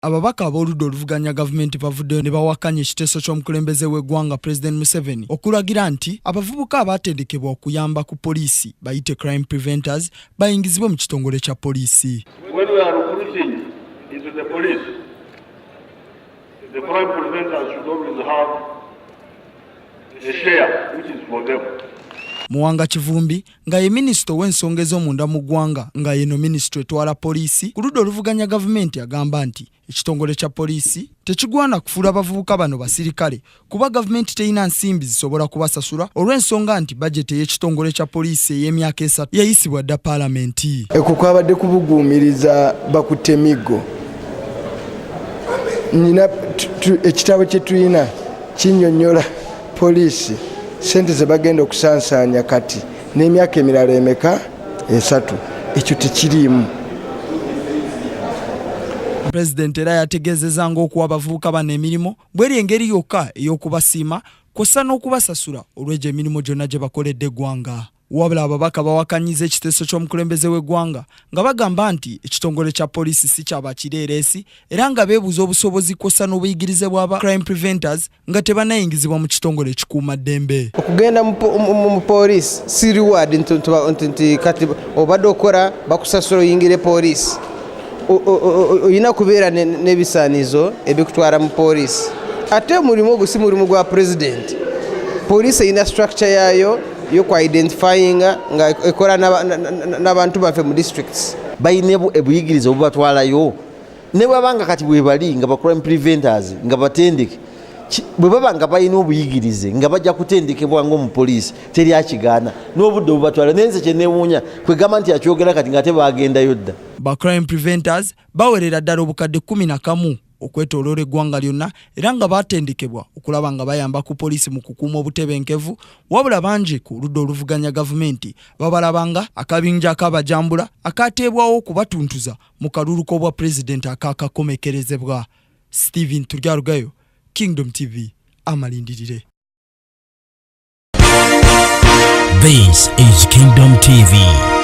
ababaka ab'oludda oluvuganya gavumenti bavuddeyo ne bawakanya ekiteeso ky'omukulembeze w'eggwanga President Museveni okulagira nti abavubuka abaatendekebwa okuyamba ku poliisi bayite crime preventers bayingizibwe mu kitongole kya poliisi. When we are recruiting into the police, the crime preventers should always have a share which is for them. Muwanga Kivumbi nga ye minisita w'ensonga ez'omunda mu ggwanga nga yeno minisitule etwala poliisi ku ludda oluvuganya gavumenti agamba nti ekitongole kya poliisi tekigwana kufuula abavubuka bano basirikale kuba gavumenti terina nsimbi zisobola kubasasula olw'ensonga nti bajeti y'ekitongole kya poliisi ey'emyaka 3 yayisibwa dda paalamenti. Ekyo kwabadde kubuguumiriza bakutte emiggo. Nina ekitabo kye tulina kinnyonnyola poliisi sente ze bagenda okusansanya kati n'emyaka emirala emeka 3 ekyo tekiriimu. Pulezidenti era yategeezezza ng'okuwa abavubuka bano emirimu bw'eri engeri yokka ey'okubasiima kw'ossa n'okubasasula olw'egyo emirimu gyonna gye bakoledde eggwanga. Wabula ababaka bawakanyiza ekiteeso ky'omukulembeze w'eggwanga nga bagamba nti ekitongole kya poliisi si kyaba kireereesi era nga beebuuza obusobozi kw'ossa n'obuyigirize bw'aba crime preventers nga tebanayingizibwa mu kitongole ekikuumaddembe. Okugenda mu poliisi si reward nti kati obadde okora bakusasula oyingire poliisi. Oyina kubeera n'ebisaanizo ebikutwala mu poliisi. Ate omulimu ogwo si mulimu gwa pulezidenti. Poliisi eyina structure yaayo yoku identifying nga ekola n'abantu baffe mu districts. Bayina ebuyigirize obubatwalayo ne bwabanga kati bwe bali nga ba crime preventers nga batendeke bwe baba nga bayina obuyigirize nga bajja kutendekebwa ng'omu poliisi teri akigaana n'obudde obubatwala nenze kye neewuunya kwegamba nti akyogera kati nga tebagendayo dda. Ba crime preventers bawerera ddala obukadde 11 okwetooloola eggwanga lyonna era nga baatendekebwa okulaba nga bayamba ku poliisi mu kukuuma obutebenkevu wabula bangi ku ludda oluvuganya gavumenti babalabanga akabinja ak'abajambula akaateebwawo okubatuntuza mu kalulu k'obwa pulezidenti akaakakomekerezebwa. Stephen Turyarugayo, Kingdom TV, amalindirire. This is Kingdom TV.